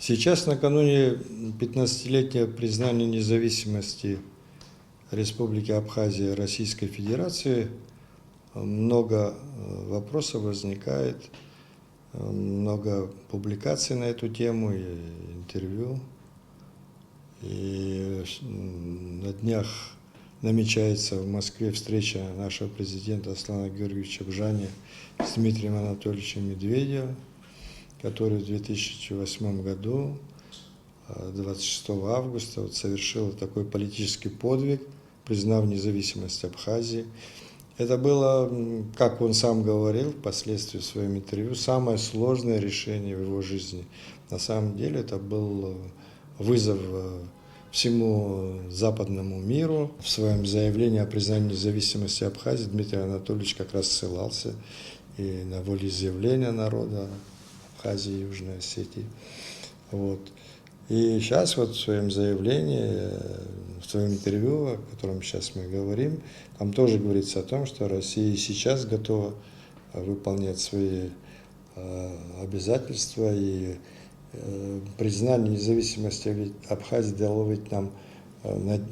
Сейчас, накануне 15-летнего признания независимости Республики Абхазия Российской Федерации, много вопросов возникает, много публикаций на эту тему и интервью. И на днях намечается в Москве встреча нашего президента Аслана Георгиевича Бжани с Дмитрием Анатольевичем Медведевым, который в 2008 году, 26 августа, совершил такой политический подвиг, признав независимость Абхазии. Это было, как он сам говорил впоследствии в своем интервью, самое сложное решение в его жизни. На самом деле это был вызов всему западному миру. В своем заявлении о признании независимости Абхазии Дмитрий Анатольевич как раз ссылался и на волеизъявление народа Абхазии и Южной Осетии. Вот. И сейчас вот в своем заявлении, в своем интервью, о котором сейчас мы говорим, там тоже говорится о том, что Россия и сейчас готова выполнять свои обязательства, и признание независимости Абхазии дало ведь нам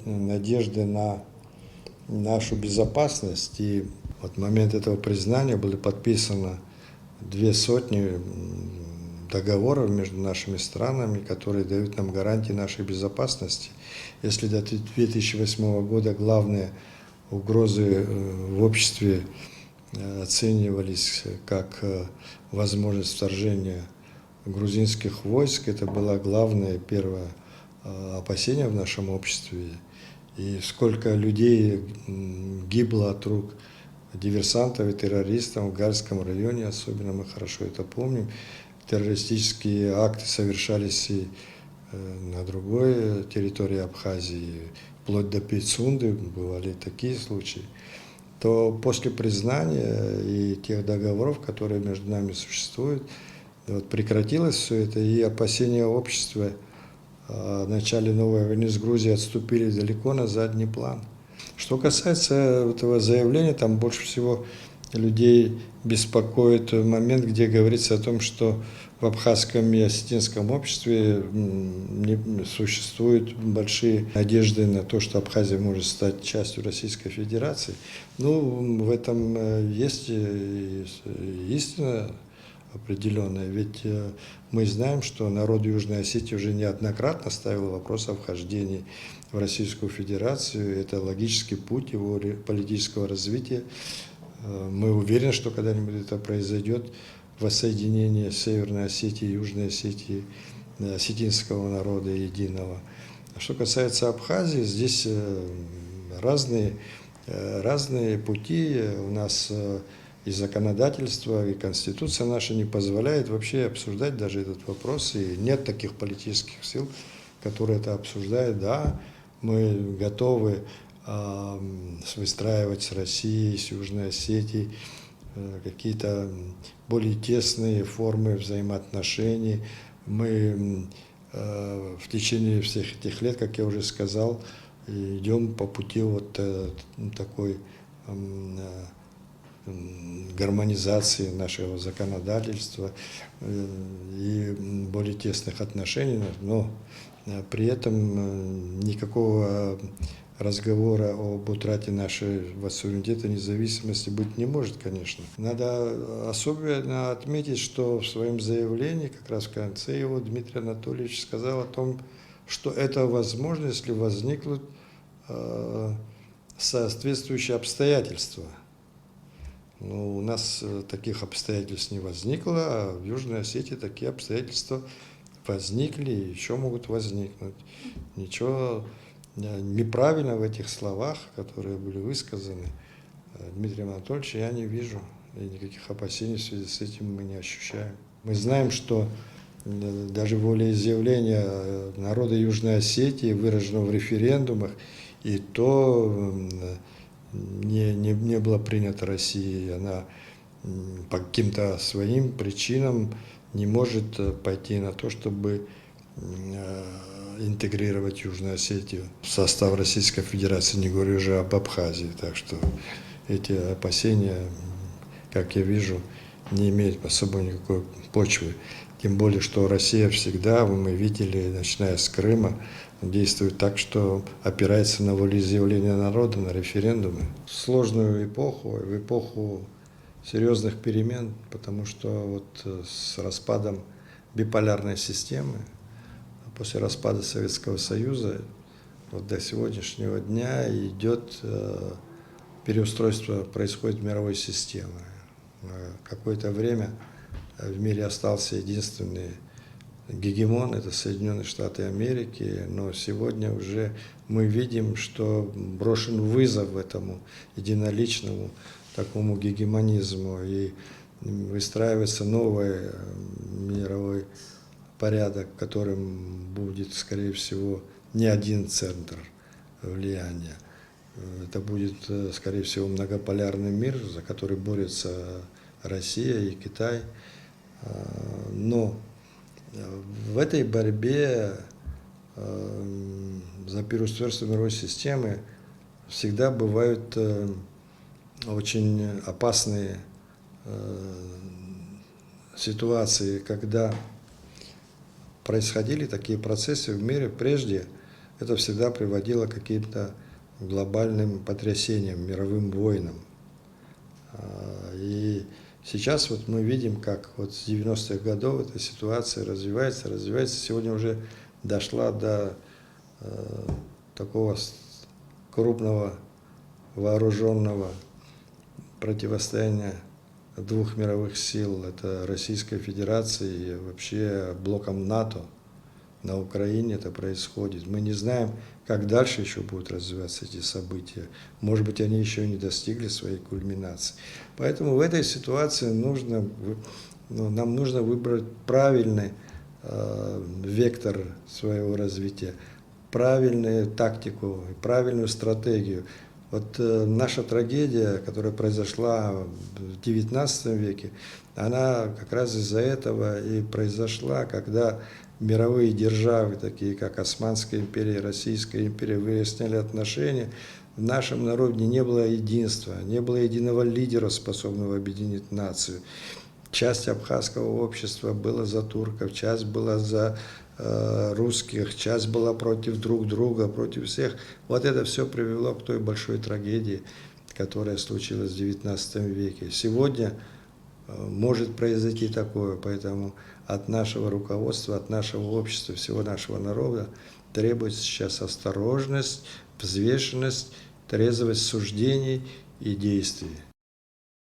надежды на нашу безопасность. И вот в момент этого признания были подписаны 200 договоров между нашими странами, которые дают нам гарантии нашей безопасности. Если до 2008 года главные угрозы в обществе оценивались как возможность вторжения грузинских войск, это было главное, первое опасение в нашем обществе. И сколько людей гибло от рук диверсантов и террористов в Гальском районе, особенно мы хорошо это помним. Террористические акты совершались и на другой территории Абхазии, вплоть до Пицунды, бывали такие случаи. То после признания и тех договоров, которые между нами существуют, вот прекратилось все это, и опасения общества о начале новой войны с Грузией отступили далеко на задний план. Что касается этого заявления, там больше всего людей беспокоит момент, где говорится о том, что в абхазском и осетинском обществе существуют большие надежды на то, что Абхазия может стать частью Российской Федерации. Ну, в этом есть истина определенная, ведь мы знаем, что народ Южной Осетии уже неоднократно ставил вопрос о вхождении в Российскую Федерацию. Это логический путь его политического развития. Мы уверены, что когда-нибудь это произойдет, воссоединение Северной Осетии и Южной Осетии, осетинского народа единого. А что касается Абхазии, здесь разные пути. У нас и законодательство, и Конституция наша не позволяет вообще обсуждать даже этот вопрос, и нет таких политических сил, которые это обсуждают. Да, мы готовы выстраивать с Россией, с Южной Осетией какие-то более тесные формы взаимоотношений. Мы в течение всех этих лет, как я уже сказал, идем по пути вот такой гармонизации нашего законодательства и более тесных отношений, но при этом никакого разговора об утрате нашего суверенитета, независимости быть не может, конечно. Надо особенно отметить, что в своем заявлении, как раз в конце его, Дмитрий Анатольевич сказал о том, что это возможно, если возникнут соответствующие обстоятельства. Но у нас таких обстоятельств не возникло, а в Южной Осетии такие обстоятельства возникли и еще могут возникнуть. Ничего неправильно в этих словах, которые были высказаны Дмитрием Анатольевичем, я не вижу. И никаких опасений в связи с этим мы не ощущаем. Мы знаем, что даже волеизъявление народа Южной Осетии, выраженного в референдумах, и то не было принято Россией. Она по каким-то своим причинам не может пойти на то, чтобы интегрировать Южную Осетию в состав Российской Федерации, не говорю уже об Абхазии. Так что эти опасения, как я вижу, не имеют особо никакой почвы. Тем более, что Россия всегда, мы видели, начиная с Крыма, действует так, что опирается на волеизъявление народа, на референдумы. Сложную эпоху, в эпоху серьезных перемен, потому что вот с распадом биполярной системы, после распада Советского Союза, вот до сегодняшнего дня идет переустройство, происходит мировой системы. Какое-то время в мире остался единственный гегемон, это Соединенные Штаты Америки, но сегодня уже мы видим, что брошен вызов этому единоличному такому гегемонизму, и выстраивается новый мировой порядок, в котором будет, скорее всего, не один центр влияния. Это будет, скорее всего, многополярный мир, за который борются Россия и Китай. Но в этой борьбе за переустройство мировой системы всегда бывают очень опасные ситуации, когда происходили такие процессы в мире прежде, это всегда приводило к каким-то глобальным потрясениям, мировым войнам. И сейчас вот мы видим, как вот с 90-х годов эта ситуация развивается. Сегодня уже дошла до такого крупного вооруженного противостояния двух мировых сил. Это Российской Федерации и вообще блоком НАТО. На Украине это происходит. Мы не знаем, как дальше еще будут развиваться эти события. Может быть, они еще не достигли своей кульминации. Поэтому в этой ситуации нам нужно выбрать правильный вектор своего развития, правильную тактику, правильную стратегию. Вот наша трагедия, которая произошла в XIX веке, она как раз из-за этого и произошла, когда мировые державы, такие как Османская империя, Российская империя, выясняли отношения. В нашем народе не было единства, не было единого лидера, способного объединить нацию. Часть абхазского общества была за турков, часть была за русских, часть была против друг друга, против всех. Вот это все привело к той большой трагедии, которая случилась в XIX веке. Сегодня может произойти такое, поэтому от нашего руководства, от нашего общества, всего нашего народа требуется сейчас осторожность, взвешенность, трезвость суждений и действий.